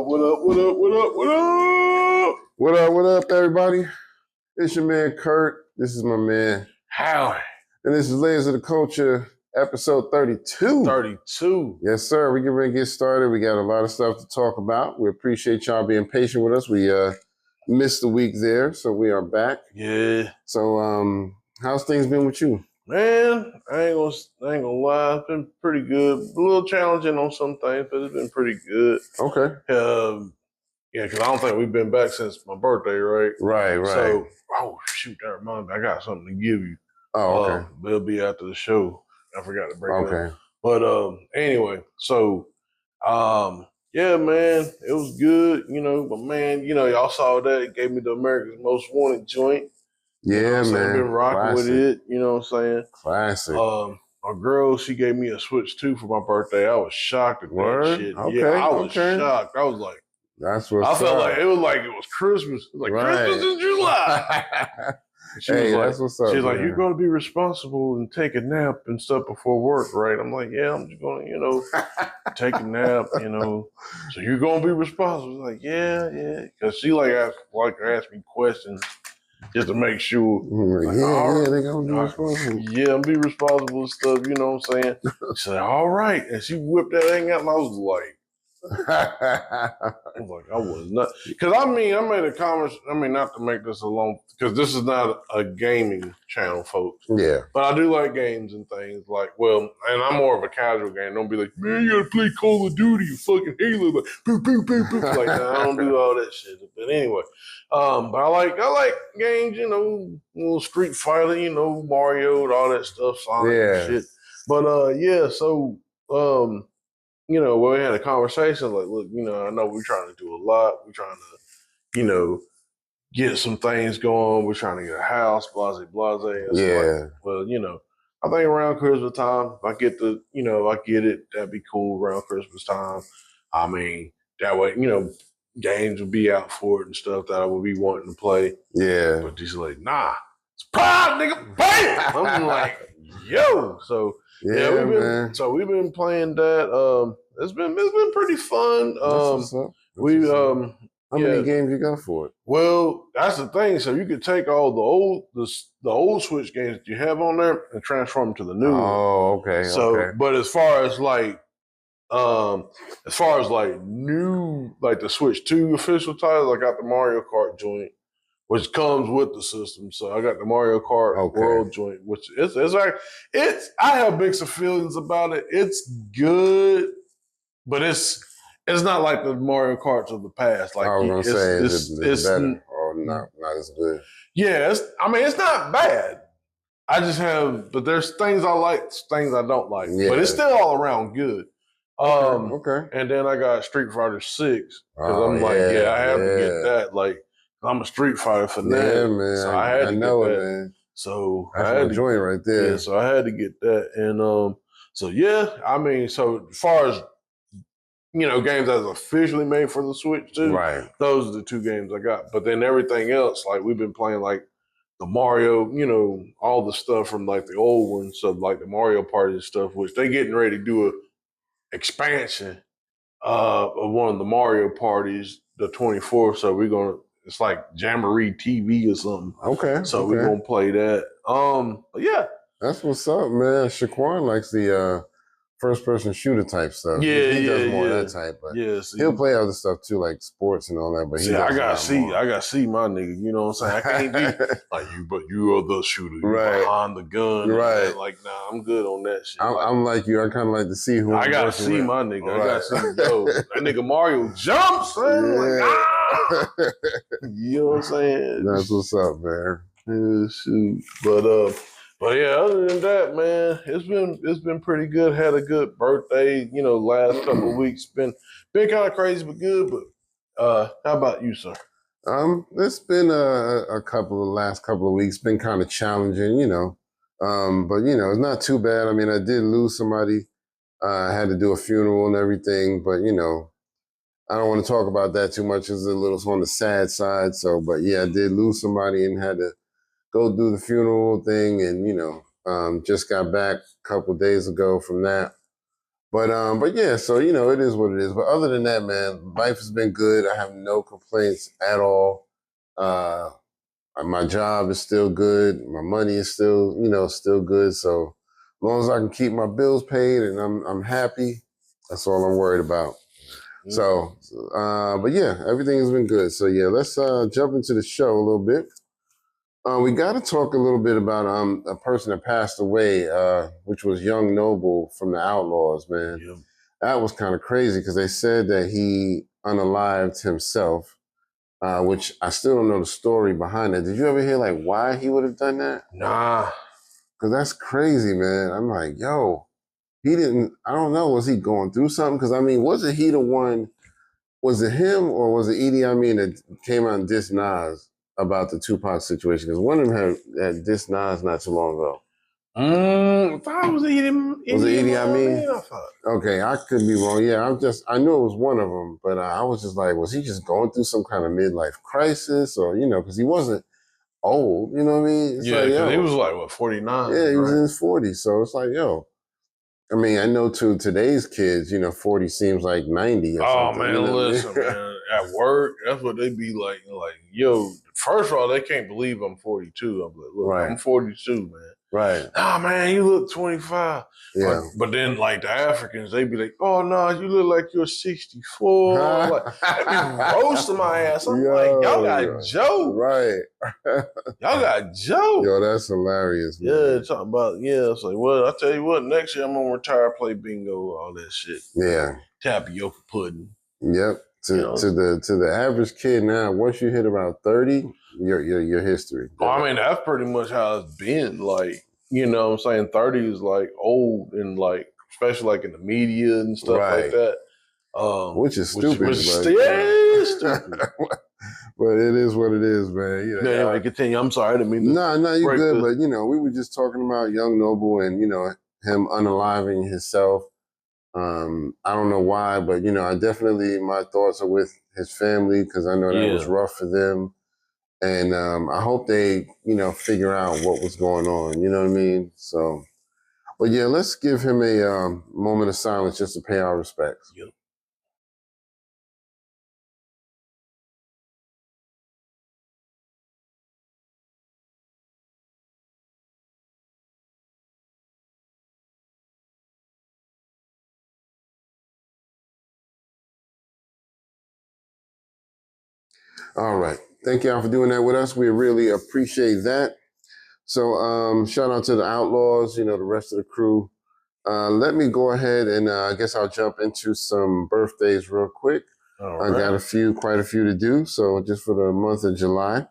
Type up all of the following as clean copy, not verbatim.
What up, what up, what up, what up? What up, everybody? It's your man, Kurt. This is my man, Howie. And this is Layers of the Culture, episode 32. 32. Yes, sir. We get ready to get started. We got a lot of stuff to talk about. We appreciate y'all being patient with us. We missed a week there, so we are back. Yeah. So, how's things been with you? Man, I ain't gonna lie. It's been pretty good. A little challenging on some things, but it's been pretty good. Okay. Yeah, because I don't think we've been back since my birthday, right? Right. So, oh, shoot, that reminds me. I got something to give you. Oh, okay. But it'll be after the show. I forgot to bring it up. Okay. But anyway, so yeah, man, it was good, but man, y'all saw that. It gave me the America's Most Wanted joint. Yeah, man. I've been rocking with it, you know what I'm saying? Classic. My girl, she gave me a Switch 2 for my birthday. I was shocked at that shit. Okay. Yeah, I was shocked. I was like, that's what's I felt like it was Christmas. It was like Christmas in July. That's what's up. She's like, you're going to be responsible and take a nap and stuff before work, right? I'm like, yeah, I'm just going to, take a nap, So you're going to be responsible. Like, yeah. Because she asked me questions just to make sure. Like, they're going to be responsible. Yeah, I'm be responsible and stuff, you know what I'm saying? She said, all right. And she whipped that thing out and I was like, I was not. Because I made a comment. Not to make this a long, because this is not a gaming channel, folks. Yeah. But I do like games and things and I'm more of a casual game. Don't be like, man, you gotta play Call of Duty, you fucking Halo, like, boop, boop, boop, boop. Like, I don't do all that shit. But anyway, but I like games, little Street Fighter, Mario and all that stuff, Sonic and shit. But so we had a conversation like, look, I know we're trying to do a lot. We're trying to, get some things going. We're trying to get a house, blase. And so I think around Christmas time, if I get I get it, that'd be cool around Christmas time. That way, games would be out for it and stuff that I would be wanting to play. Yeah. But she's like, nah, it's pride, nigga, bam! I'm like, yo. So, we've been playing that. It's been pretty fun. How many games you got for it? Well, that's the thing. So you could take all the old Switch games that you have on there and transform them to the new one. Oh, okay. So, but as far as new, like the Switch 2 official titles, I got the Mario Kart joint, which comes with the system. So I got the Mario Kart World joint, which it's I have mixed feelings about it. It's good, but it's not like the Mario Karts of the past. Like I was gonna say, it's better or not as good. Yeah, it's not bad. I just but there's things I like, things I don't like. Yeah. But it's still all around good. Okay. And then I got Street Fighter 6 because I have to get that. Like, I'm a Street Fighter fanatic. Yeah, man. So I had to get that. Man. So that's my joint right there. Yeah, so I had to get that. And so as far as games that's officially made for the Switch too, right? Those are the two games I got. But then everything else, like we've been playing like the Mario, all the stuff from like the old ones, so like the Mario Party and stuff, which they getting ready to do a expansion of one of the Mario parties, the 24th. So it's like Jamboree TV or something. Okay. So we're gonna play that. But yeah. That's what's up, man. Shaquan likes the first-person shooter type stuff. Yeah, he does more of that type, but he'll play other stuff too, like sports and all that. But I gotta see my nigga. You know what I'm saying? I can't be like you, but you are the shooter. You behind the gun, right? Like, nah, I'm good on that shit. I'm like you. I kind of like to see who. I gotta see my nigga. Right. I gotta see that nigga Mario jumps. Like, you know what I'm saying? That's what's up, man. Yeah, shoot. But yeah, other than that, man, it's been pretty good. Had a good birthday, last couple of weeks. Been kind of crazy but good. But how about you, sir? It's been last couple of weeks been kind of challenging, but it's not too bad. I did lose somebody. I had to do a funeral and everything, but I don't want to talk about that too much. It's a little on the sad side. So, but yeah, I did lose somebody and had to go do the funeral thing, and just got back a couple of days ago from that. But yeah, so you know, it is what it is. But other than that, man, life has been good. I have no complaints at all. Uh, my job is still good. My money is still, you know, still good. So as long as I can keep my bills paid and I'm happy, that's all I'm worried about. So, but yeah, everything has been good. So yeah, let's jump into the show a little bit. We got to talk a little bit about a person that passed away, which was Young Noble from the Outlaws, man. Yep. That was kind of crazy because they said that he unalived himself, which I still don't know the story behind it. Did you ever hear like why he would have done that? Nah. Because that's crazy, man. I'm like, yo, he didn't, I don't know, was he going through something? Because I mean, wasn't he the one, was it him or was it Edie Amin that came out and dissed Nas about the Tupac situation? Because one of them had dissed Nas not too long ago. I thought it was Was it Edie Amin? I thought. Okay, I could be wrong. Yeah, I knew it was one of them, but I was just like, was he just going through some kind of midlife crisis or, you know, because he wasn't old, you know what I mean? It's Yeah, like, because yo, he was like, what, 49? yeah, he was right? in his 40s. So it's like, yo, I mean, I know to today's kids, you know, 40 seems like 90 or Oh, something. man, You know what I mean? listen, man. At work, that's what they be like, yo, first of all, they can't believe I'm 42. I'm like, look, Right. I'm 42, man. Right. Ah, man, you look 25. Yeah. But then, like, the Africans, they be like, oh, no, you look like you're 64. Like, they be roasting my ass. I'm like, y'all got Joe. Right. Y'all got Joe. Yo, that's hilarious, man. Yeah, talking about, yeah, it's like, well, I tell you what, next year I'm going to retire, play bingo, all that shit. Yeah. Tapioca pudding. Yep. To the average kid now, once you hit about 30, your history. Oh, I mean, that's pretty much how it's been. Like, you know what I'm saying? 30 is like old and like, especially like in the media and stuff like that. Which is stupid. It's stupid. But it is what it is, man. You know, anyway, continue. I'm sorry. I didn't mean to. No, you're good. But, you know, we were just talking about Young Noble and, you know, him unaliving himself. I don't know why, but, you know, my thoughts are with his family because I know that was rough for them. And I hope they, you know, figure out what was going on. You know what I mean? So, but yeah, let's give him a moment of silence just to pay our respects. Yep. All right. Thank y'all for doing that with us. We really appreciate that. So shout out to the Outlaws, you know, the rest of the crew. Let me go ahead and I guess I'll jump into some birthdays real quick. I got quite a few to do. So just for the month of July.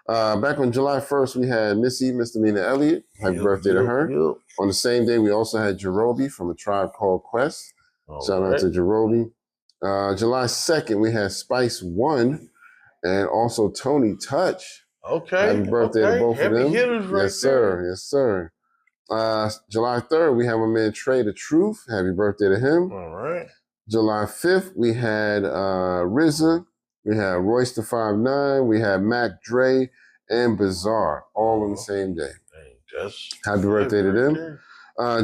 Back on July 1st, we had Missy Misdemeanor Elliott. Happy birthday to her. Yep. On the same day, we also had Jerobi from A Tribe Called Quest. Shout out to Jerobi. July 2nd, we had Spice One and also Tony Touch. Okay. Happy birthday to both of them. Hitters right yes, sir. Yes, sir. July 3rd, we have my man Trey the Truth. Happy birthday to him. All right. July 5th, we had RZA. We had Royce the 5'9". We had Mac Dre and Bizarre all on the same day. Happy birthday to them.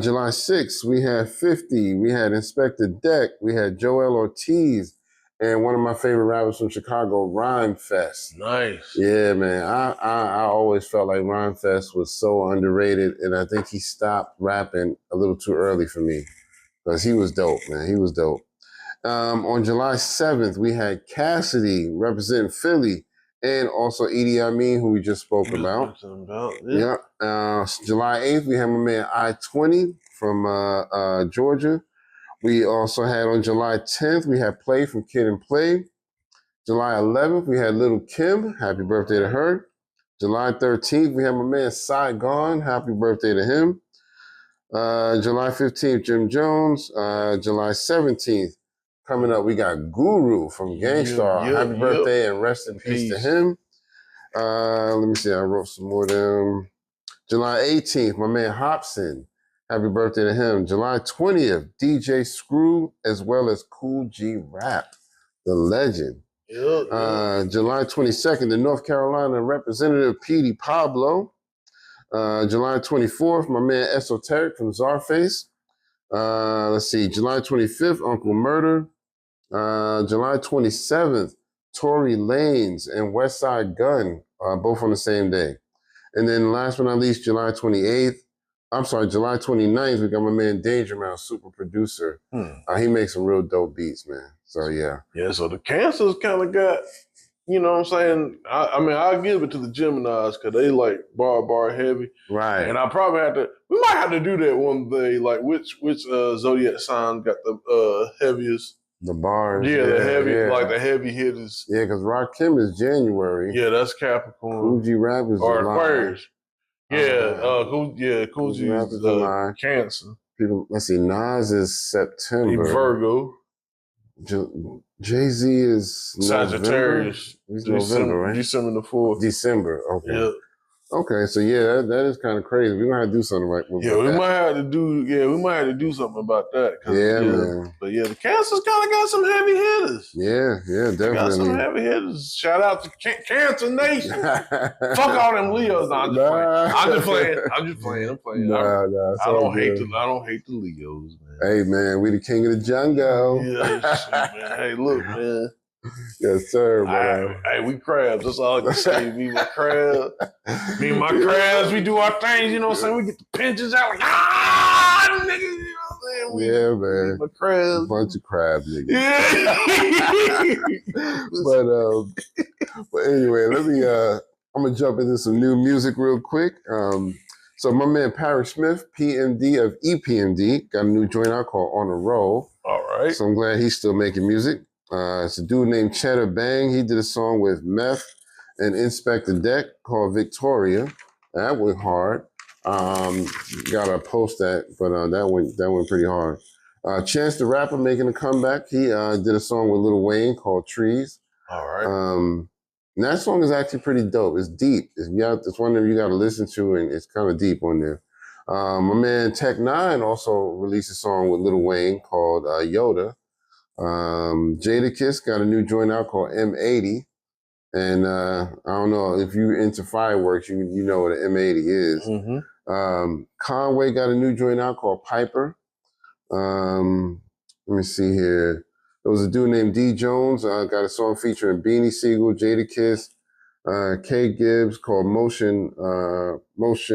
July 6th, we had 50. We had Inspector Deck. We had Joel Ortiz. And one of my favorite rappers from Chicago, Rhyme Fest. Nice. Yeah, man. I always felt like Rhyme Fest was so underrated, and I think he stopped rapping a little too early for me because he was dope, man. He was dope. On July 7th, we had Cassidy representing Philly and also Edie Amin, who we just spoke about. Yeah. July 8th, we had my man I-20 from Georgia. We also had on July 10th, we had Play from Kid and Play. July 11th, we had Little Kim. Happy birthday to her. July 13th, we had my man Saigon. Happy birthday to him. July 15th, Jim Jones. July 17th, coming up, we got Guru from Gangstar. Happy birthday and rest in peace to him. Let me see, I wrote some more down. July 18th, my man Hobson. Happy birthday to him. July 20th, DJ Screw, as well as Cool G Rap, the legend. July 22nd, the North Carolina representative, Petey Pablo. July 24th, my man Esoteric from Czarface. Let's see, July 25th, Uncle Murder. July 27th, Tory Lanez and West Side Gun, both on the same day. And then last but not least, July 28th, July 29th, we got my man Danger Mouse, super producer. He makes some real dope beats, man. So yeah. Yeah, so the Cancers kind of got, you know what I'm saying? I mean, I'll give it to the Geminis because they like bar heavy. Right. And I probably we might have to do that one day, like which zodiac sign got the heaviest. The bars. Yeah, the heavy, like the heavy hitters. Yeah, because Rakim is January. Yeah, that's Capricorn. Coogee Rap is or July. Aquarius. Coogee Rap is July. Cancer. People, let's see, Nas is September. Virgo. Jay-Z is Sagittarius. He's November, right? December the 4th. December, okay. Yeah. Okay, so yeah, that is kind of crazy. We're gonna have to do something right with that. We might have to do something about that. Yeah, man. But yeah, the Cancers kind of got some heavy hitters. Yeah, definitely. Got some heavy hitters. Shout out to Cancer Nation. Fuck all them Leos. No, I'm just playing. I'm just playing. I don't hate the Leos, man. Hey man, we the king of the jungle. Yeah, shit, man. Hey, look, man. Yes, sir, man. Hey, we crabs. That's all I can say. Me and my crabs. Me and my crabs, we do our things, you know what I'm saying? We get the pinches out like, niggas, you know what I'm saying? Yeah, man. My crabs. A bunch of crab niggas. Yeah. but anyway, I'm gonna jump into some new music real quick. So my man Parrish Smith, PMD of EPMD, got a new joint out called On a Roll. All right. So I'm glad he's still making music. It's a dude named Cheddar Bang. He did a song with Meth and Inspector Deck called Victoria. That went hard. Gotta post that, but that went pretty hard. Chance the Rapper making a comeback. He did a song with Lil Wayne called Trees. All right. And that song is actually pretty dope. It's deep. It's one that you got to listen to, and it's kind of deep on there. My man Tech Nine also released a song with Lil Wayne called Yoda. Jadakiss got a new joint out called M80. And I don't know if you're into fireworks, you know what an M80 is. Mm-hmm. Conway got a new joint out called Piper. Let me see here. There was a dude named D Jones, got a song featuring Beanie Siegel, Jadakiss, K Gibbs called Motion, what is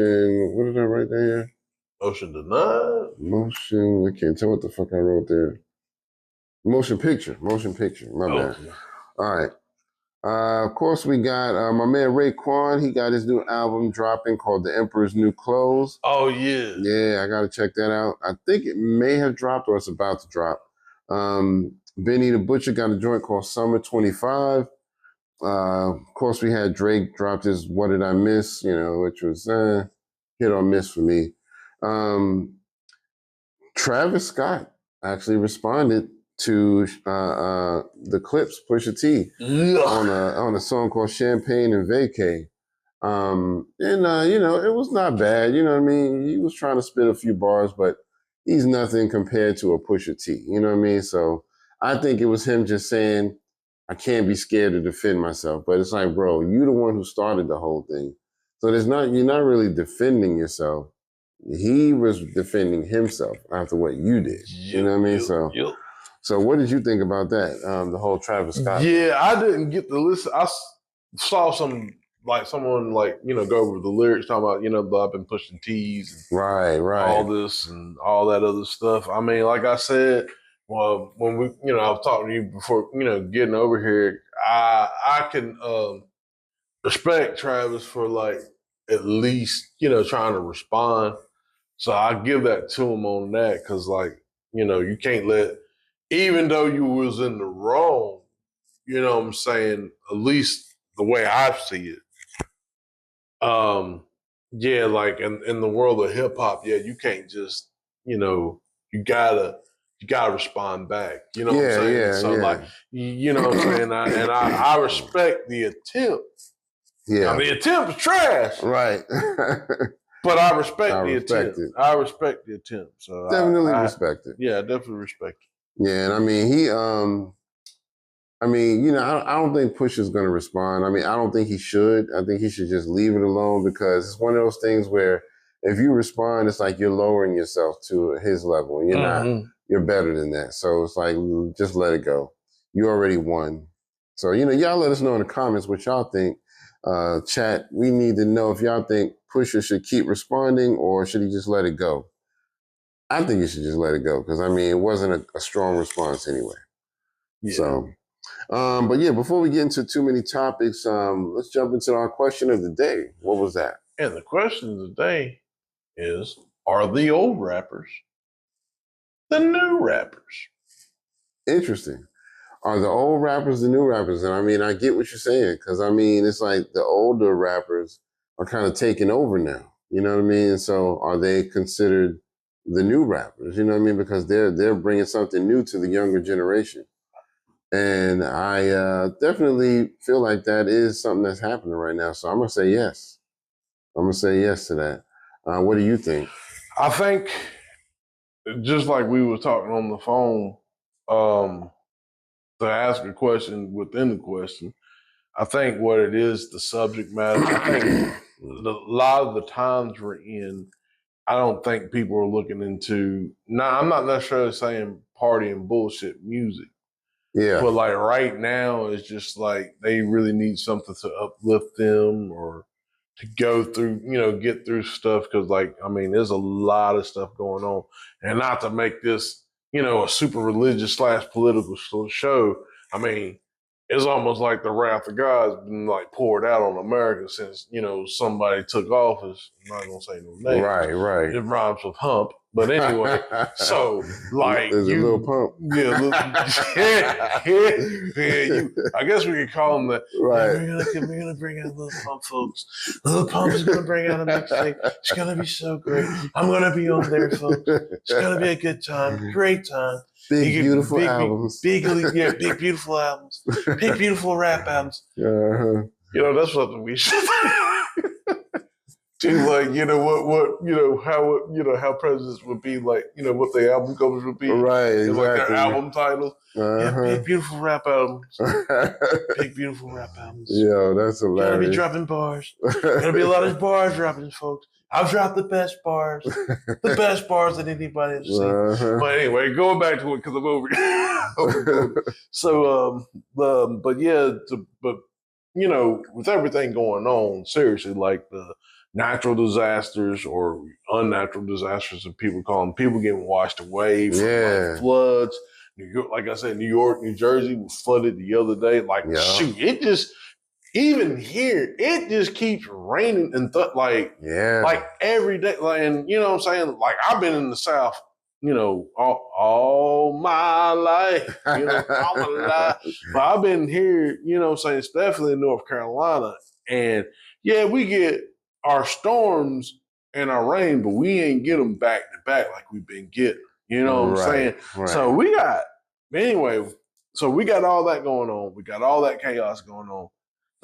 that right there? Motion Denied? Motion, I can't tell what the fuck I wrote there. Motion Picture, my bad. All right. Of course, we got my man Raekwon. He got his new album dropping called The Emperor's New Clothes. Oh, yeah. Yeah, I got to check that out. I think it may have dropped or it's about to drop. Benny the Butcher got a joint called Summer 25. Of course, we had Drake dropped his What Did I Miss, which was hit or miss for me. Travis Scott actually responded to the Clips Pusha T on a song called Champagne and Vacay. It was not bad. You know what I mean? He was trying to spit a few bars, but he's nothing compared to a Pusha T. You know what I mean? So I think it was him just saying, I can't be scared to defend myself. But it's like, bro, you're the one who started the whole thing. So you're not really defending yourself. He was defending himself after what you did. You know what I mean? So what did you think about that? The whole Travis Scott. Yeah, I didn't get to listen. I saw someone go over the lyrics talking about, I've been pushing T's and right, all this and all that other stuff. I mean, like I said, well, when we, I was talking to you before, getting over here, I can respect Travis for at least, trying to respond. So I give that to him on that because you can't let, even though you was in the wrong, you know what I'm saying, at least the way I see it. In the world of hip hop, you can't just, you gotta respond back. You know what I'm saying? Yeah, so you know what I'm saying? I respect the attempt. Yeah. Now, the attempt is trash. Right. But I respect the attempt. I respect the attempt. So definitely respect it. Yeah, I definitely respect it. Yeah, and I mean I don't think Pusha's going to respond. I mean, I don't think he should. I think he should just leave it alone because it's one of those things where if you respond, it's like you're lowering yourself to his level, and you're not. You're better than that. So it's like, just let it go. You already won. So, y'all let us know in the comments what y'all think. Chat, we need to know if y'all think Pusha should keep responding or should he just let it go? I think you should just let it go because, it wasn't a strong response anyway. Yeah. So, but yeah, before we get into too many topics, let's jump into our question of the day. What was that? And the question of the day is, are the old rappers the new rappers? Interesting. Are the old rappers the new rappers? And I get what you're saying because, it's like the older rappers are kind of taking over now. You know what I mean? So are they considered the new rappers? You know what I mean? Because they're bringing something new to the younger generation. And I definitely feel like that is something that's happening right now. So I'm going to say yes. I'm going to say yes to that. What do you think? I think, just like we were talking on the phone, to ask a question within the question, I think what it is, the subject matter, I think a lot of the times we're in, I don't think people are looking into, I'm not necessarily saying party and bullshit music. Yeah. But like right now, it's just like they really need something to uplift them or to go through, get through stuff. Because there's a lot of stuff going on. And not to make this, a super religious / political show. It's almost like the wrath of God's been like poured out on America since, somebody took office. I'm not going to say no name. Right. It rhymes with hump. But anyway, so like there's a little pump. I guess we could call them that. Right. We're gonna bring out Little Pump, folks. Little Pump is gonna bring out a mixtape. It's gonna be so great. I'm gonna be on there, folks. It's gonna be a good time, great time. Big beautiful albums. Big beautiful albums. Big beautiful rap albums. That's something we should. To like, how presidents would be like, what the album covers would be. Right, exactly. Like their album titles. Yeah, big beautiful rap albums. Big beautiful rap albums. Yo, that's hilarious. Gonna be dropping bars. Gonna be a lot of bars dropping, folks. I've dropped the best bars. The best bars that anybody has seen. But anyway, going back to it because I'm over. So with everything going on, seriously, like the natural disasters or unnatural disasters, and people call them, people getting washed away from like floods. New York, like I said, New York, New Jersey was flooded the other day. Like, shoot, it just, even here, it just keeps raining and like every day. Like, and you know what I'm saying? Like, I've been in the South, all my life, all my life. But I've been here, especially in North Carolina. And yeah, we get our storms and our rain, but we ain't get them back to back like we've been getting. You know what I'm saying? Right. So we got all that going on. We got all that chaos going on.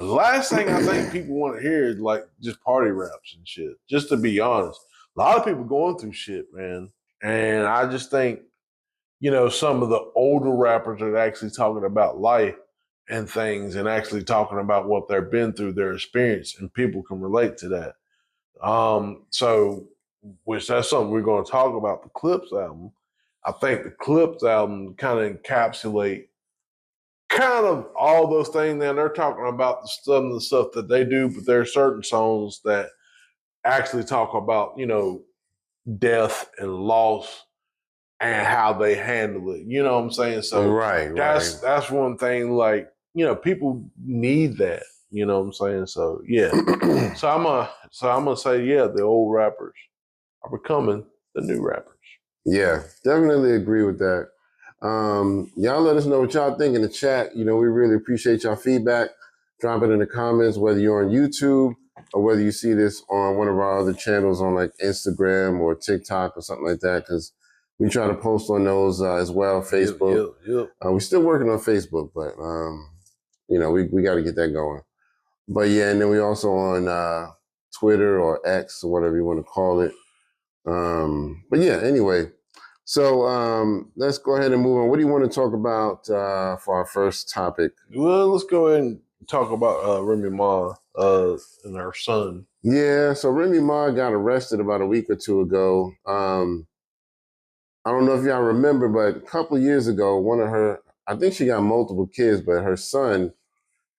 The last thing I think people want to hear is like just party raps and shit. Just to be honest, a lot of people going through shit, man. And I just think, some of the older rappers are actually talking about life and things and actually talking about what they've been through, their experience, and people can relate to that. Which that's something we're going to talk about, the Clips album. I think the Clips album kind of encapsulate kind of all those things. Then they're talking about some of the stuff that they do, but there are certain songs that actually talk about, death and loss and how they handle it. You know what I'm saying? So that's one thing, like, people need that. You know what I'm saying? So yeah. so I'm gonna say, yeah, the old rappers are becoming the new rappers. Yeah, definitely agree with that. Y'all let us know what y'all think in the chat. We really appreciate y'all feedback. Drop it in the comments, whether you're on YouTube or whether you see this on one of our other channels on like Instagram or TikTok or something like that, because we try to post on those as well. Facebook. Yep. We're still working on Facebook, but we got to get that going. But yeah, and then we also on Twitter or X or whatever you want to call it. But yeah, anyway, so let's go ahead and move on. What do you want to talk about for our first topic? Well, let's go ahead and talk about Remy Ma and her son. Yeah, so Remy Ma got arrested about a week or two ago. I don't know if y'all remember, but a couple of years ago, one of her, I think she got multiple kids, but her son,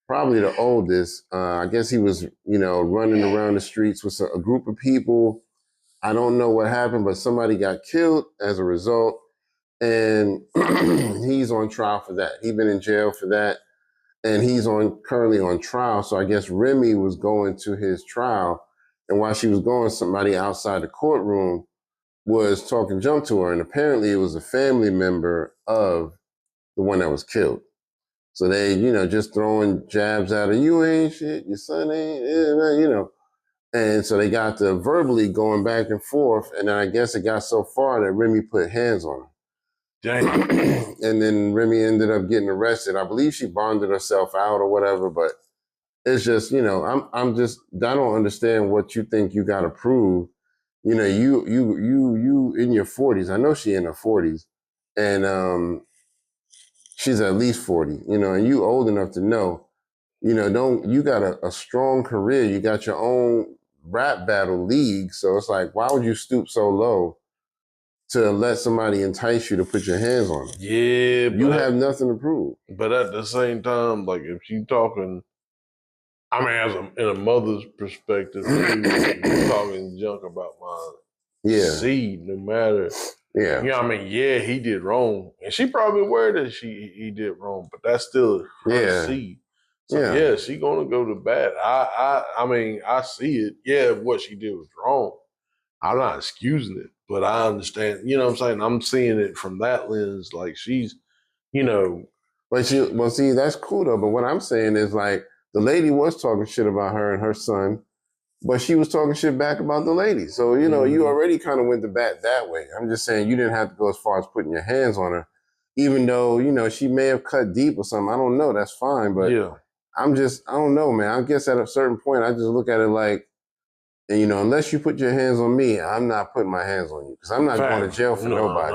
probably the oldest, I guess he was, running around the streets with a group of people. I don't know what happened, but somebody got killed as a result. And he's on trial for that. He's been in jail for that. And he's currently on trial. So I guess Remy was going to his trial. And while she was going, somebody outside the courtroom was talking junk to her. And apparently it was a family member of the one that was killed. So they, just throwing jabs at her. You ain't shit. Your son ain't, And so they got to verbally going back and forth. And then I guess it got so far that Remy put hands on her. Dang. And then Remy ended up getting arrested. I believe she bonded herself out or whatever, but it's just, I don't understand what you think you got to prove. You in your 40s. I know she in her 40s, and she's at least 40. And you old enough to know. You got a strong career. You got your own rap battle league. So it's like, why would you stoop so low to let somebody entice you to put your hands on them? Yeah, You have nothing to prove. But at the same time, like if you talking, I mean, in a mother's perspective, you're talking junk about my seed, no matter. Yeah. I mean, yeah, he did wrong, and she probably aware that he did wrong, but that's still her seed. So yeah, she gonna go to bat. I mean, I see it. Yeah, what she did was wrong. I'm not excusing it, but I understand. You know what I'm saying? I'm seeing it from that lens. Like she's, But see, that's cool though. But what I'm saying is like the lady was talking shit about her and her son, but she was talking shit back about the lady. So, you already kind of went to bat that way. I'm just saying you didn't have to go as far as putting your hands on her, even though, she may have cut deep or something. I don't know. That's fine. But I don't know, man. I guess at a certain point, I just look at it like, and, unless you put your hands on me, I'm not putting my hands on you because I'm not going to jail for nobody.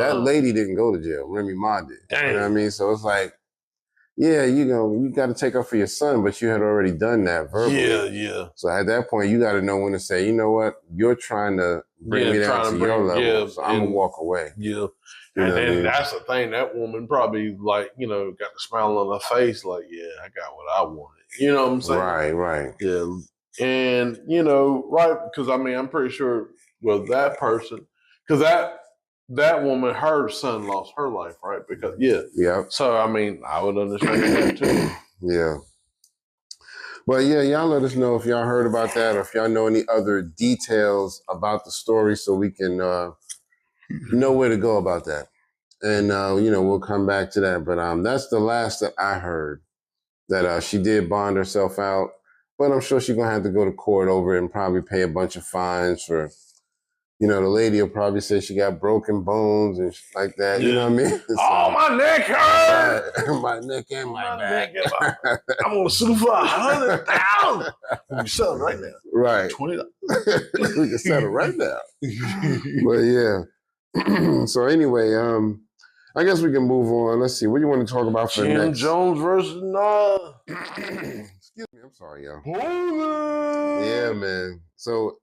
That lady didn't go to jail. Remy Ma did. Dang. You know what I mean? So it's like, yeah, you got to take up for your son, but you had already done that verbally. Yeah. So at that point, you got to know when to say, you know what, you're trying to bring me down to your level, so I'm going to walk away. Yeah. And then that's the thing, that woman probably got the smile on her face like, yeah, I got what I wanted. You know what I'm saying? Right. Yeah. And, right, because I mean, I'm pretty sure, that person, because that woman, her son lost her life, right? Because, yeah. So, I mean, I would understand that too. Yeah. But yeah, y'all let us know if y'all heard about that or if y'all know any other details about the story so we can know where to go about that. And, we'll come back to that. But that's the last that I heard, that she did bond herself out. But I'm sure she's going to have to go to court over it and probably pay a bunch of fines for, the lady will probably say she got broken bones and shit like that. You know what I mean? So, my neck hurt. My neck and my back. I'm going to sue for $100,000. We can sell it right now. Right. $20. We can settle right now. But yeah. So anyway, I guess we can move on. Let's see. What do you want to talk about for Jim next? Jones versus Nas. Excuse me. I'm sorry, y'all. Holy. Yeah, man. So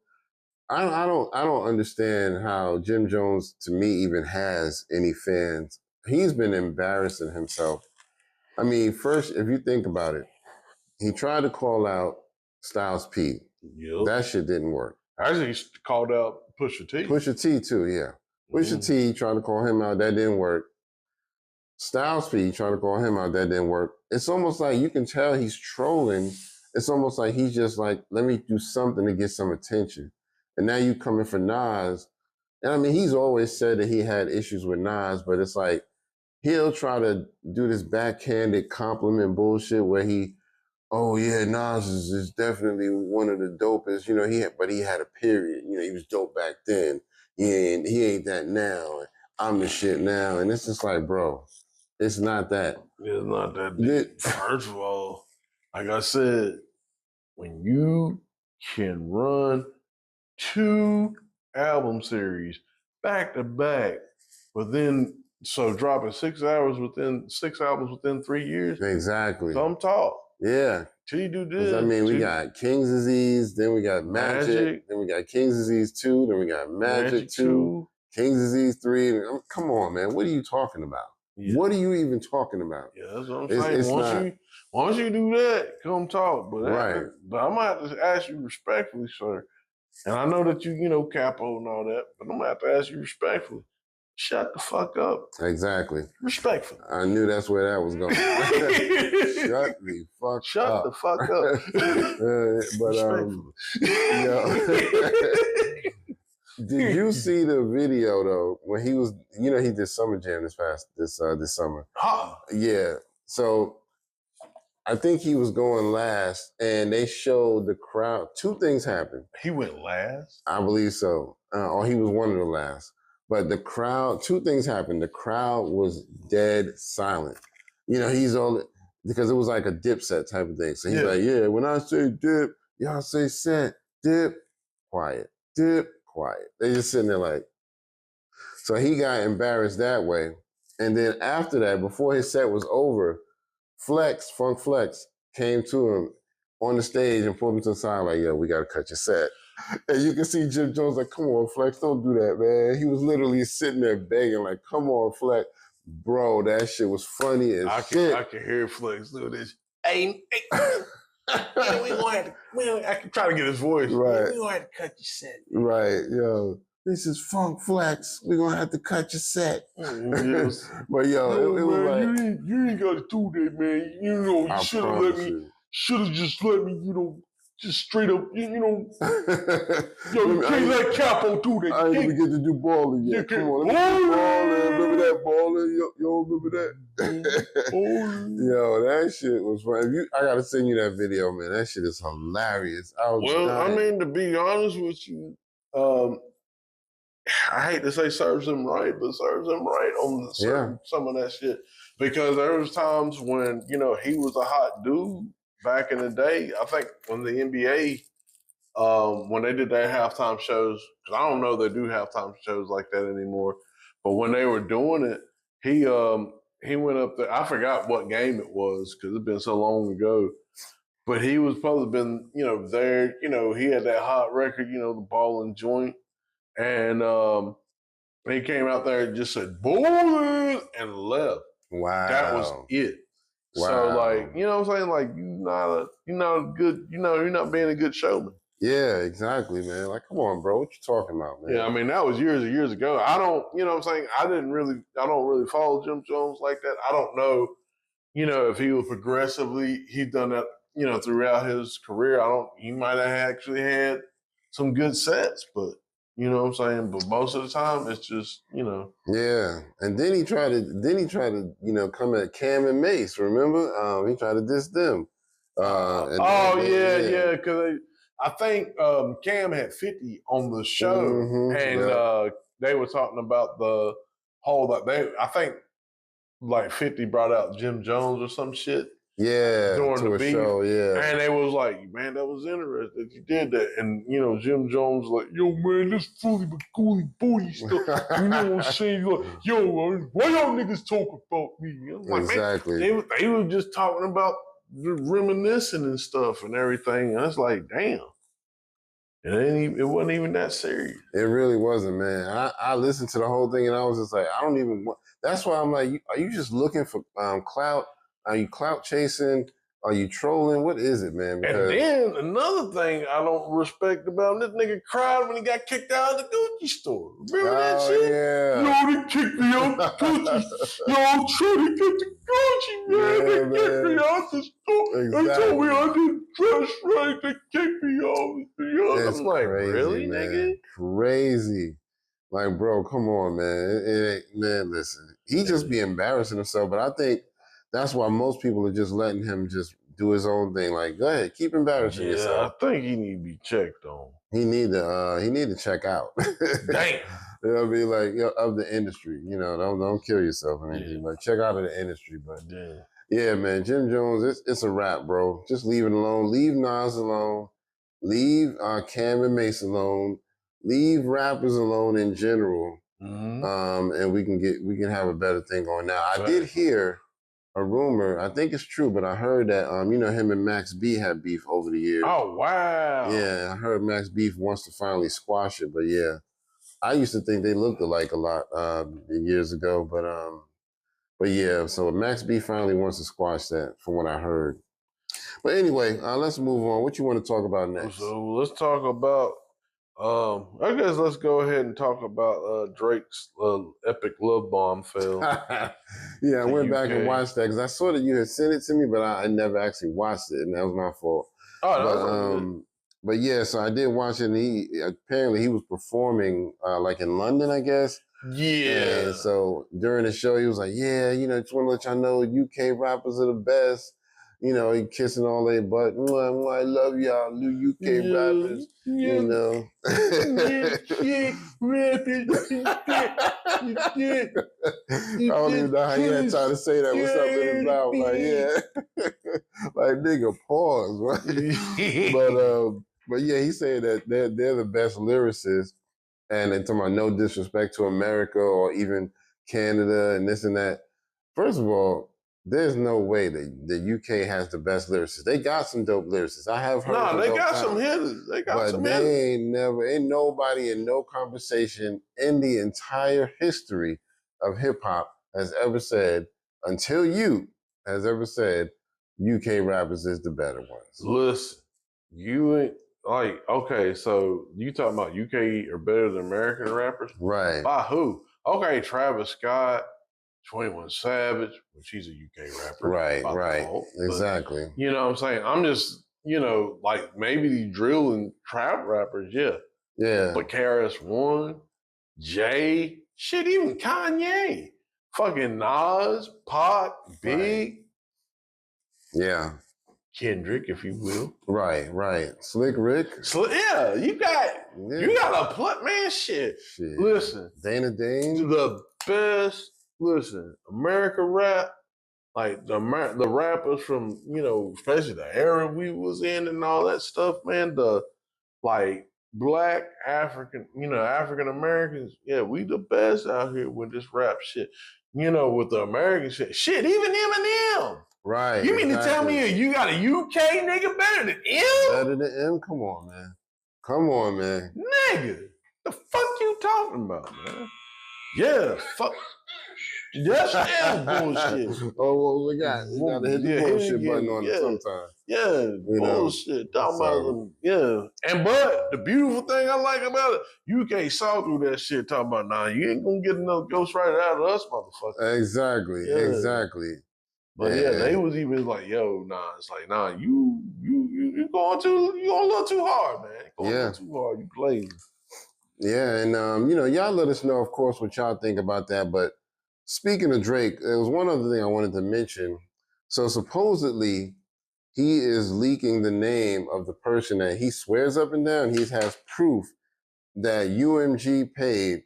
I don't understand how Jim Jones, to me, even has any fans. He's been embarrassing himself. I mean, first, if you think about it, he tried to call out Styles P. Yep. That shit didn't work. Actually, he called out Pusha T. Pusha T too, yeah. Pusha T tried to call him out. That didn't work. Styles P tried to call him out. That didn't work. It's almost like you can tell he's trolling. It's almost like he's just like, let me do something to get some attention. And now you coming for Nas. And I mean, he's always said that he had issues with Nas, but it's like he'll try to do this backhanded compliment bullshit where oh yeah, Nas is definitely one of the dopest. But he had a period. He was dope back then. He ain't that now. I'm the shit now. And it's just like, bro, it's not that. It's not that deep. First of all, like I said, when you can run 2 album series back to back, dropping 6 albums within 3 years. Exactly. Come talk. Yeah. Till you do Because this. I mean, we got King's Disease, then we got Magic, then we got King's Disease 2, then we got Magic 2, King's Disease 3. Come on, man. What are you talking about? Yeah. What are you even talking about? Yeah, that's what I'm saying. Once you do that, come talk. But but I'm gonna have to ask you respectfully, sir. And I know that you know, capo and all that, but I'm gonna have to ask you respectfully. Shut the fuck up. Exactly. Respectfully. I knew that's where that was going. Shut the fuck up. Shut the fuck up. Did you see the video though when he was? You know, he did Summer Jam this summer. Huh. Yeah. So I think he was going last, and they showed the crowd. Two things happened. He went last? I believe so. Or he was one of the last. But the crowd, two things happened. The crowd was dead silent. You know, he's on, because it was like a dip set type of thing. So he's like, yeah, when I say dip, y'all say set, dip, quiet, dip, quiet. They just sitting there like, so he got embarrassed that way. And then after that, before his set was over, Funk Flex came to him on the stage and pulled him to the side like, yo, we got to cut your set. And you can see Jim Jones like, come on, Flex, don't do that, man. He was literally sitting there begging like, come on, Flex. Bro, that shit was funny as shit. I can hear Flex do this. Hey, we gonna have to, I can try to get his voice. Right. We gonna have to cut your set. Right, yo. This is Funk Flex. We're gonna have to cut your set. Yes. But yo, it was like, you ain't gotta do that, man. You know, you should have let me. Should have just let me, you know, just straight up, you know. Yo, you can't let Capo do that. I ain't even get to do balling yet. Come on, let me do balling. Remember that balling? Yo, remember that? Yo, that shit was fun. I gotta send you that video, man. That shit is hilarious. I mean, to be honest with you, I hate to say serves him right, but serves him right on some of that shit. Because there was times when, you know, he was a hot dude back in the day. I think when the NBA, when they did their halftime shows, because I don't know they do halftime shows like that anymore, but when they were doing it, he went up there. I forgot what game it was because it's been so long ago. But he was probably been, you know, there. You know, he had that hot record, you know, the Ball and Joint. And he came out there and just said, bowling, and left. Wow. That was it. Wow. So, like, you know what I'm saying? Like, you're not being a good showman. Yeah, exactly, man. Like, come on, bro. What you talking about, man? Yeah, I mean, that was years and years ago. I don't, you know what I'm saying? I don't really follow Jim Jones like that. I don't know, you know, if he was progressively, he's done that, you know, throughout his career. He might have actually had some good sets, but you know what I'm saying? But most of the time, it's just, you know. Yeah, and then he tried to, you know, come at Cam and Mace. Remember? He tried to diss them. Because I think Cam had 50 on the show, and they were talking about the whole I think like 50 brought out Jim Jones or some shit. Yeah, during the beef. Show, yeah. And they was like, man, that was interesting that you did that. And, you know, Jim Jones was like, yo, man, this fully but coolie booty stuff. You know what I'm saying? Like, yo, why y'all niggas talk about me? Like, exactly. Man, they were just talking about reminiscing and stuff and everything. And it's like, damn. It wasn't even that serious. It really wasn't, man. I listened to the whole thing and I was just like, I don't even want. That's why I'm like, are you just looking for clout? Are you clout chasing? Are you trolling? What is it, man? Because... And then another thing I don't respect about him, this nigga cried when he got kicked out of the Gucci store. Remember that shit? Yeah. Yo, they kicked me out the Gucci. Yo, I'm trying to get the Gucci, man. They kicked me out the store. Exactly. They told me I didn't dress right. They kicked me out. It's I'm like, crazy, really, man. Nigga? Crazy. Like, bro, come on, man. Man, listen. He just be embarrassing himself, but I think that's why most people are just letting him just do his own thing. Like, go ahead, keep embarrassing yourself. I think he need to be checked on. He need to check out. Damn. You know what I mean? Like, of the industry. You know, don't kill yourself or anything, but check out of the industry. But yeah, man, Jim Jones, it's a wrap, bro. Just leave it alone. Leave Nas alone. Leave Cam and Mace alone. Leave rappers alone in general. Mm-hmm. And we can have a better thing going. Now, I did hear a rumor. I think it's true, but I heard that you know, him and Max B had beef over the years. Oh wow. Yeah, I heard Max Beef wants to finally squash it, but yeah, I used to think they looked alike a lot years ago, but yeah, so Max B finally wants to squash that, from what I heard. But anyway, let's move on. What you want to talk about next? So let's talk about. I guess let's go ahead and talk about Drake's epic love bomb fail. Yeah, I went back and watched that because I saw that you had sent it to me, but I never actually watched it, and that was my fault. Oh, but yeah, so I did watch it, and he apparently was performing like in London, I guess. Yeah. And so during the show, he was like, "Yeah, you know, just want to let y'all know, UK rappers are the best." You know, he kissing all their butt. Mwah, mwah, I love y'all, new UK rappers. You know, I don't even know how he had time to say that with something in his mouth. Like, yeah, like nigga, pause, right? But yeah, he said that they're the best lyricists, and they're talking about no disrespect to America or even Canada and this and that. First of all, there's no way that the UK has the best lyricists. They got some dope lyricists. I have heard. No, they got some hitters. They got some hitters. But ain't nobody in no conversation in the entire history of hip hop has ever said, until you has ever said, UK rappers is the better ones. Listen, you ain't like, okay, so you talking about UK are better than American rappers? Right. By who? Okay, Travis Scott, 21 Savage, which he's a UK rapper. Right, right. Default, exactly. But, you know what I'm saying? I'm just, you know, like maybe the drill and trap rappers, yeah. Yeah. But KRS-One, Jay, shit, even Kanye, fucking Nas, Pac, Big. Right. Yeah. Kendrick, if you will. Right, right. Slick Rick. Yeah, you got a put man shit. Listen, Dana Dane. The best. Listen, America rap, like the rappers from, you know, especially the era we was in and all that stuff, man. The like black African, you know, African Americans, yeah, we the best out here with this rap shit. You know, with the American shit. Shit, even Eminem. Right. You mean to tell me you got a UK nigga better than M? Better than M? Come on, man. Come on, man. Nigga, the fuck you talking about, man? Yeah, fuck. That's M bullshit. Oh, well, we got to hit the bullshit button on it sometime. Yeah, you bullshit. Talking about them, yeah. But the beautiful thing I like about it, UK saw through that shit talking about, nah, you ain't gonna get another ghostwriter out of us, motherfucker. Exactly, exactly. But yeah, they was even like, yo, nah, it's like, nah, you going a little too hard, man. Going a little too hard, you lazy. Yeah, and you know, y'all let us know, of course, what y'all think about that. But speaking of Drake, there was one other thing I wanted to mention. So supposedly he is leaking the name of the person that he swears up and down he has proof that UMG paid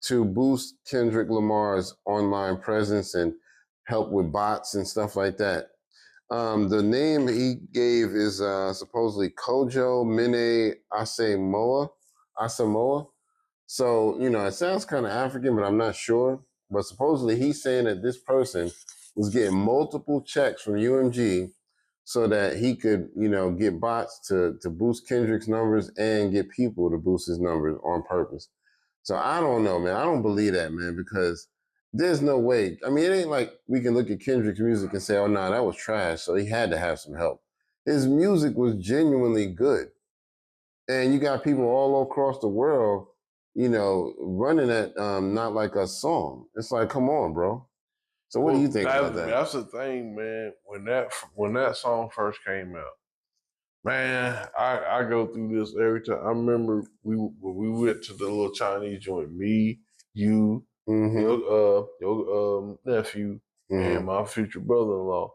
to boost Kendrick Lamar's online presence and help with bots and stuff like that. The name he gave is supposedly Kojo Mine Asamoah. So, you know, it sounds kind of African, but I'm not sure. But supposedly he's saying that this person was getting multiple checks from UMG so that he could, you know, get bots to boost Kendrick's numbers and get people to boost his numbers on purpose. So I don't know, man. I don't believe that, man, because there's no way. I mean, it ain't like we can look at Kendrick's music and say, oh, no, that was trash. So he had to have some help. His music was genuinely good. And you got people all across the world, you know, running that Not Like Us song. It's like, come on, bro. So what do you think about that? That's the thing, man. When that song first came out, man, I go through this every time. I remember when we went to the little Chinese joint, me, you, your nephew, and my future brother-in-law.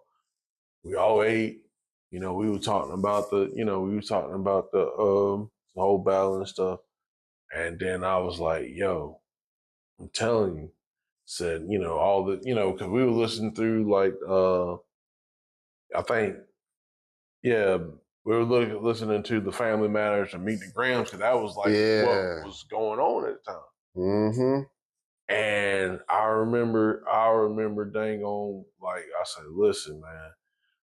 We all ate. You know, we were talking about the whole battle and stuff. And then I was like, yo, I'm telling you, said, you know, all the, you know, because we were listening through like, I think, yeah, we were listening to the Family Matters and Meet the Grams because that was like what was going on at the time. And I remember dang on, like I said, listen, man,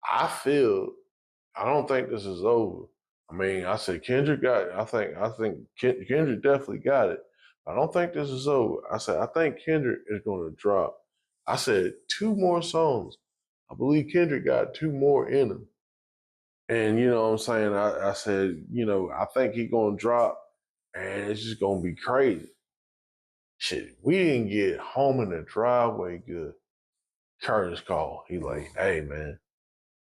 I don't think this is over. I mean, I said Kendrick got it. I think Kendrick definitely got it. I don't think this is over. I said, I think Kendrick is going to drop. I said 2 more songs. I believe Kendrick got 2 more in him. And you know what I'm saying? I said, I think he gonna drop and it's just gonna be crazy. Shit, we didn't get home in the driveway good. Curtis called. He like, hey man,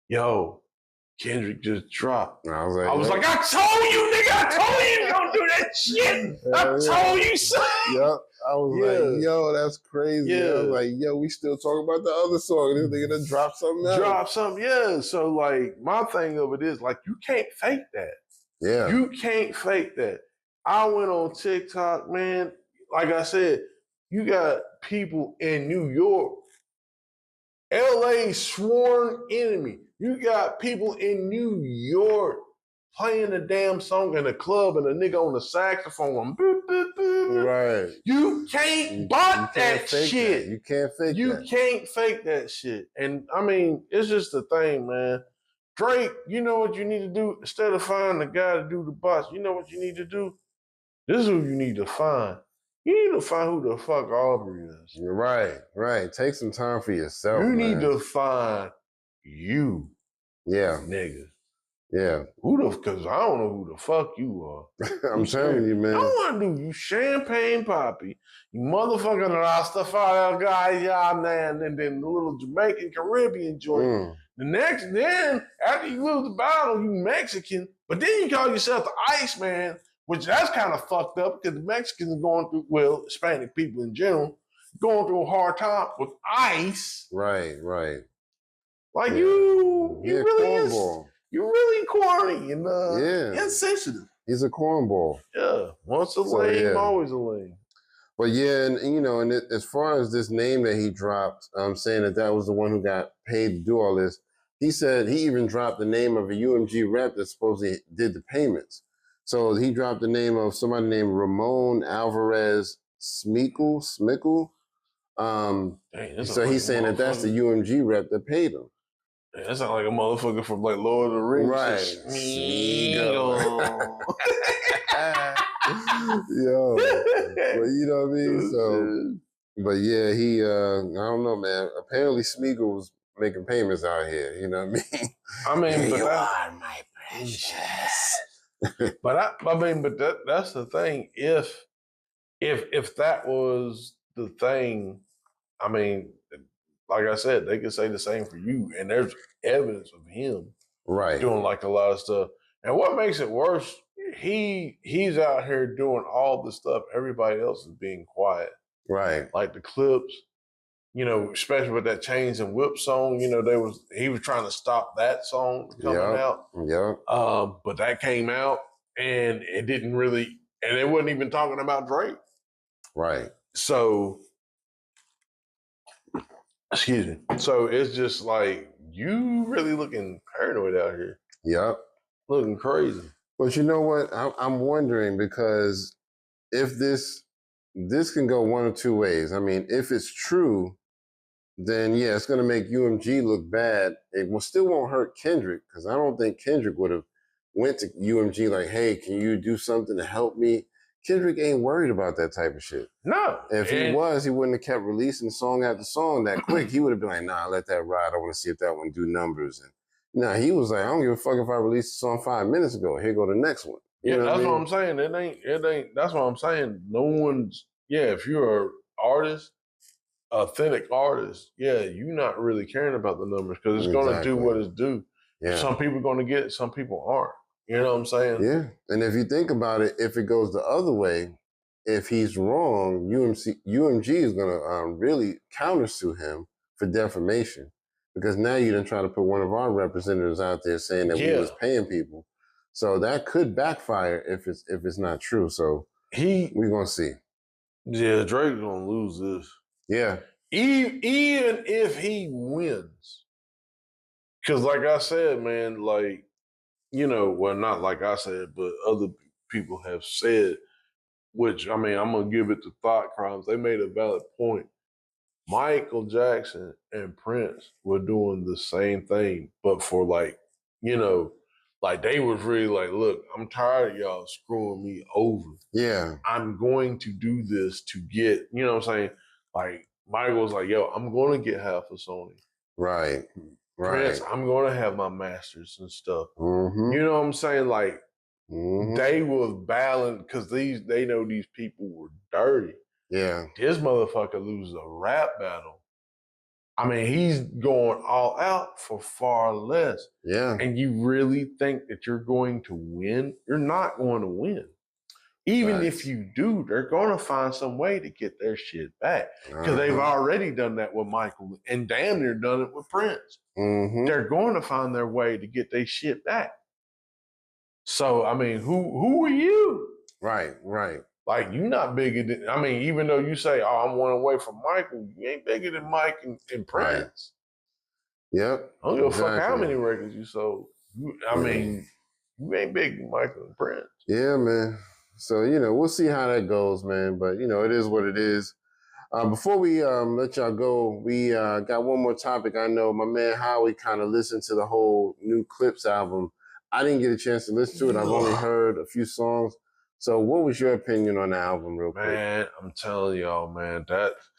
yo, Kendrick just dropped. And I was like, I was like, I told you, nigga, I told you don't do that shit. I told you so. Yep. I was like, yo, that's crazy. Yeah. I was like, yo, we still talking about the other song. This nigga done dropped something else. Drop something, yeah. So like my thing of it is like you can't fake that. Yeah. You can't fake that. I went on TikTok, man. Like I said, you got people in New York, LA sworn enemy. You got people in New York playing the damn song in the club and a nigga on the saxophone. Boop, boop, boop. Right. You can't bot that shit. You can't fake that. You can't fake that shit. And I mean, it's just the thing, man. Drake, you know what you need to do? Instead of finding the guy to do the bots, you know what you need to do? This is who you need to find. You need to find who the fuck Aubrey is. Right. Take some time for yourself. You need to find you. Yeah. Nigga. Yeah. Because I don't know who the fuck you are. I'm telling you, man. I don't want to do you champagne poppy. You motherfucking Rastafari guy, yeah, man, and then the little Jamaican Caribbean joint. Then after you lose the battle, you Mexican, but then you call yourself the Iceman, which that's kind of fucked up because the Mexicans are going through, well, Hispanic people in general, going through a hard time with ice. Right. Like you really you're really corny and insensitive. He's a cornball. Yeah. Once a lame, always a lame. But yeah, and as far as this name that he dropped, saying that was the one who got paid to do all this, he said he even dropped the name of a UMG rep that supposedly did the payments. So he dropped the name of somebody named Ramon Alvarez Smickle. So he's saying that's the UMG rep that paid him. Yeah, that sounds like a motherfucker from like Lord of the Rings. Right. Yo. Well, you know what I mean? So, but yeah, he, I don't know, man. Apparently Smeagol was making payments out here. You know what I mean? I mean, but you are my precious. but that's the thing. If that was the thing, I mean, like I said, they could say the same for you, and there's evidence of him doing like a lot of stuff. And what makes it worse, he's out here doing all the stuff. Everybody else is being quiet. Right. Like the clips, especially with that Chains and Whip song, he was trying to stop that song coming out. Yeah. But that came out and it didn't really, and it wasn't even talking about Drake. Right. So, excuse me. So it's just like, you really looking paranoid out here. Yep. Looking crazy. But you know what? I'm wondering because if this can go one of two ways. I mean, if it's true, then yeah, it's going to make UMG look bad. It still won't hurt Kendrick because I don't think Kendrick would have went to UMG like, hey, can you do something to help me? Kendrick ain't worried about that type of shit. No. If he was, he wouldn't have kept releasing song after song that quick. He would have been like, nah, let that ride. I want to see if that one do numbers. And nah, he was like, I don't give a fuck if I released a song 5 minutes ago. Here go the next one. You know that's what I'm saying. It ain't, that's what I'm saying. No one's, if you're an artist, authentic artist, you're not really caring about the numbers because it's going to do what it's due. Yeah. Some people are going to get it, some people aren't. You know what I'm saying? Yeah. And if you think about it, if it goes the other way, if he's wrong, UMG is going to really countersue him for defamation because now you done try to put one of our representatives out there saying that we was paying people. So that could backfire if it's not true. So we're going to see. Yeah, Drake's going to lose this. Yeah. Even if he wins. Because like I said, man, like, well, not like I said, but other people have said which I mean, I'm gonna give it to Thought Crimes. They made a valid point. Michael Jackson and Prince were doing the same thing, but for like, like they was really like, look, I'm tired of y'all screwing me over. Yeah. I'm going to do this to get, you know what I'm saying? Like Michael was like, yo, I'm going to get half of Sony. Right. Prince, I'm going to have my masters and stuff. Mm-hmm. You know what I'm saying? Like they was battling because they know these people were dirty. Yeah. This motherfucker loses a rap battle. I mean, he's going all out for far less. Yeah. And you really think that you're going to win? You're not going to win. Even if you do, they're going to find some way to get their shit back. Because they've already done that with Michael and damn near done it with Prince. They're going to find their way to get their shit back. So, I mean, who are you? Right. Like, you're not bigger than, I mean, even though you say, oh, I'm one away from Michael, you ain't bigger than Mike and Prince. Right. Yep. I don't give a fuck how many records you sold. I mean, you ain't bigger than Michael and Prince. Yeah, man. So, we'll see how that goes, man. But, it is what it is. Before we let y'all go, we got one more topic. I know my man Howie kind of listened to the whole new Clips album. I didn't get a chance to listen to it. I've only heard a few songs. So what was your opinion on the album real quick? Man, I'm telling y'all, man,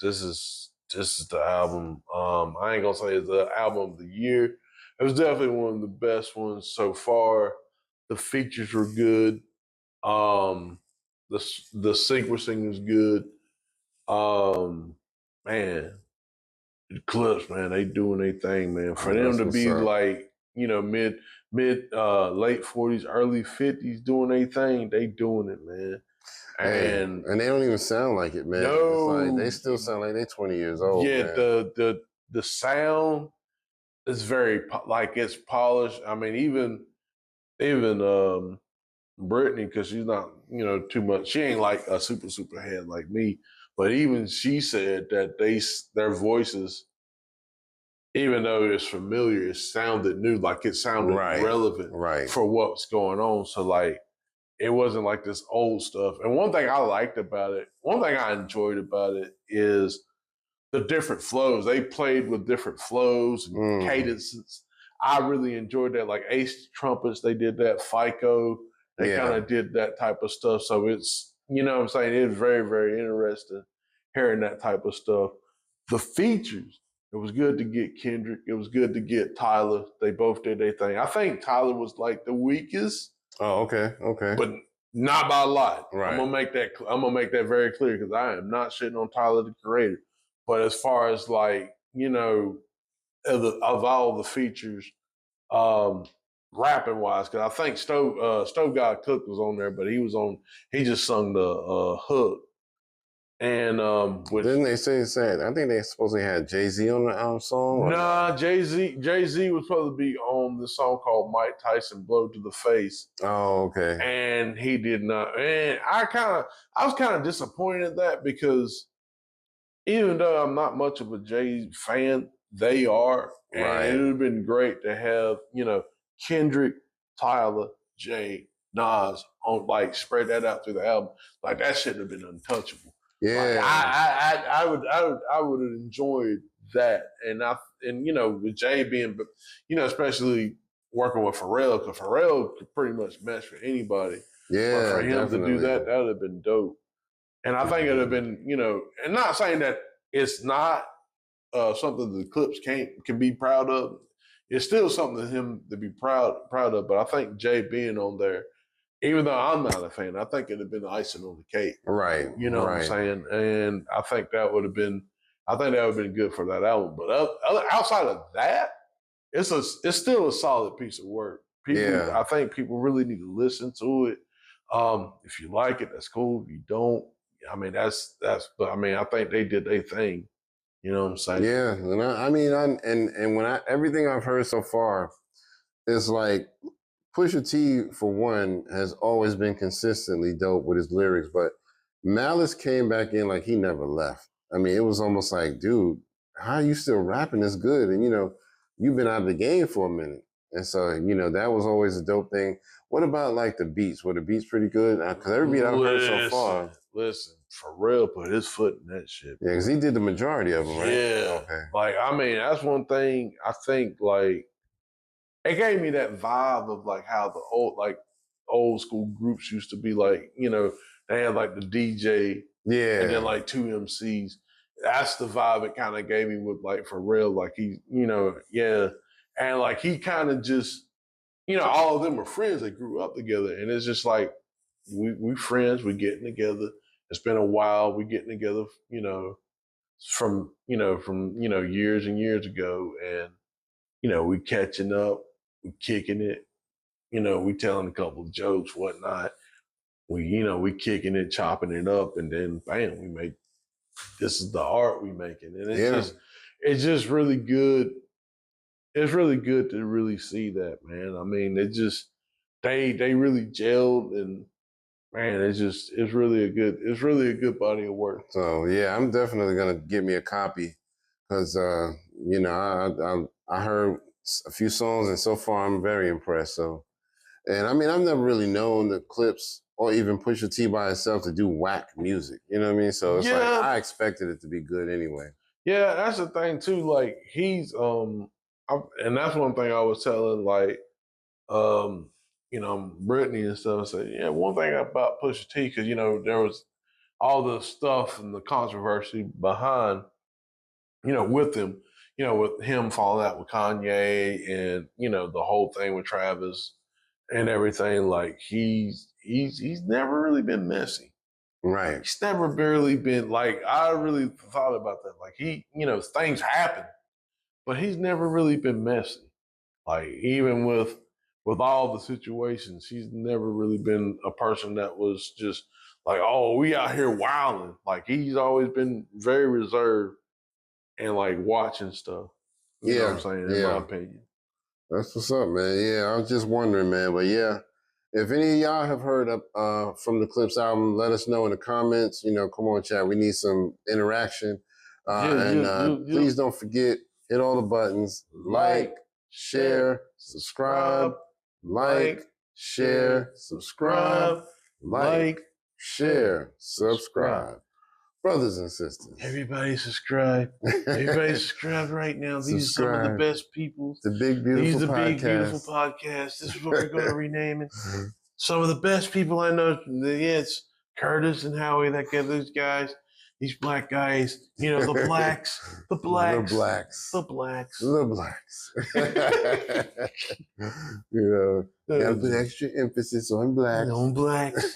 this is the album. I ain't gonna say it's the album of the year. It was definitely one of the best ones so far. The features were good. The sequencing was good. Man, the Clips, man, they doing their thing, man. For them to be like, mid late 40s, early 50s doing their thing, they doing it, man. And they don't even sound like it, man. No, it's like they still sound like they're 20 years old. Yeah, man. the sound is very like it's polished. I mean, even Brittany, because she's not too much. She ain't like a super head like me. But even she said that their voices, even though it's familiar, it sounded new. Like it sounded relevant for what's going on. So like, it wasn't like this old stuff. And one thing I liked about it, one thing I enjoyed about it is the different flows. They played with different flows and cadences. I really enjoyed that. Like Ace Trumpets, they did that. FICO, they kind of did that type of stuff. So it's, what I'm saying? It's very, very interesting hearing that type of stuff. The features, it was good to get Kendrick. It was good to get Tyler. They both did their thing. I think Tyler was like the weakest. Oh, okay. But not by a lot. Right. I'm gonna make that very clear because I am not shitting on Tyler the Creator. But as far as like, of all the features, rapping wise, because I think Stove God Cook was on there, but he just sung the hook. And didn't they say I think they supposedly had Jay-Z on the song? Nah, Jay-Z was supposed to be on this song called Mike Tyson Blow to the Face. Oh, okay. And he did not. And I was kind of disappointed at that because even though I'm not much of a Jay fan, they are. And it would have been great to have, Kendrick, Tyler, Jay, Nas on, like, spread that out through the album. Like, that shouldn't have been untouchable. Yeah. Like, I would have enjoyed that. And with Jay being, especially working with Pharrell, because Pharrell could pretty much mesh for anybody. Yeah. But for him definitely. to do that would have been dope. And I think it would have been, and not saying that it's not something the Clips can be proud of. It's still something to him to be proud of. But I think Jay being on there, even though I'm not a fan, I think it'd have been icing on the cake. Right. You know what I'm saying? And I think that would have been good for that album. But outside of that, it's still a solid piece of work. I think people really need to listen to it. If you like it, that's cool. If you don't, I mean, but I mean, I think they did their thing. You know what I'm saying? Yeah. And everything I've heard so far is like, Pusha T, for one, has always been consistently dope with his lyrics, but Malice came back in like he never left. I mean, it was almost like, dude, how are you still rapping this good? And, you've been out of the game for a minute. And so, that was always a dope thing. What about like the beats? Were the beats pretty good? Because every beat I've heard so far. listen, Pharrell put his foot in that shit. Yeah, because he did the majority of them, right? Yeah. Okay. Like, I mean, that's one thing I think, like, it gave me that vibe of like how the old school groups used to be, like, you know, they had like the DJ Yeah. and then like two MCs. That's the vibe it kind of gave me with like Pharrell. Like he, you know, yeah. And like he kind of just, you know, all of them are friends. They grew up together. And it's just like, we friends, we getting together. It's been a while. We getting together, you know, from years and years ago. And, you know, we catching up, we kicking it, you know, we telling a couple of jokes, whatnot. We kicking it, chopping it up, and then bam, we make this is the art we making. And it's just really good. It's really good to really see that, man. I mean, it just they really gelled, and man, it's really a good body of work. So yeah, I'm definitely gonna get me a copy because you know I heard a few songs and so far I'm very impressed. So, and I mean I've never really known the Clips or even Pusha T by itself to do whack music. You know what I mean? So it's like I expected it to be good anyway. Yeah, that's the thing too. Like he's and that's one thing I was telling like you know, Brittany and stuff. I said, yeah, one thing about Pusha T, because you know there was all the stuff and the controversy behind, you know, with him, you know, with him falling out with Kanye and, you know, the whole thing with Travis and everything. Like he's never really been messy. Right. He's never barely been like, I really thought about that. Like he, you know, things happen, but he's never really been messy. Like even with all the situations, he's never really been a person that was just like, oh, we out here wilding. Like he's always been very reserved and like watching stuff. You know what I'm saying? In my opinion. That's what's up, man. Yeah, I was just wondering, man. But yeah, if any of y'all have heard from the Clips album, let us know in the comments. You know, come on, chat. We need some interaction. Please don't forget, hit all the buttons. Like, share, subscribe. Like, share, subscribe. Like, share, subscribe. Brothers and sisters. Everybody subscribe. Everybody subscribe right now. These are some of the best people. The Big Beautiful Podcast. These are the Big Beautiful Podcast. This is what we're going to rename it. Some of the best people I know. Yeah, it's Curtis and Howie that get those guys. These black guys, you know, the blacks, the blacks, the blacks, the blacks. You know, gotta put extra emphasis on blacks. On blacks.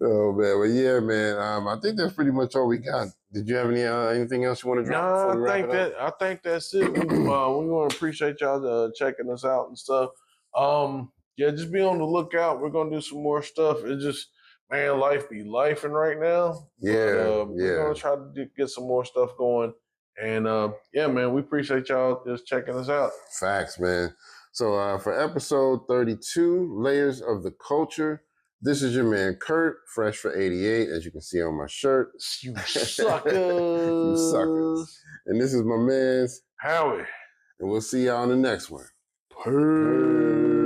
Oh man, well yeah, man. I think that's pretty much all we got. Did you have anything else you want to drop? No, I think that's it. We want to appreciate y'all checking us out and stuff. Yeah, just be on the lookout. We're gonna do some more stuff. It's just, man, life be lifing right now. Yeah, we're gonna try to get some more stuff going. And yeah, man, we appreciate y'all just checking us out. Facts, man. So for episode 32, Layers of the Culture, this is your man Kurt, fresh for 88, as you can see on my shirt. You suckers. You suckers. And this is my man's Howie. And we'll see y'all on the next one. Peace.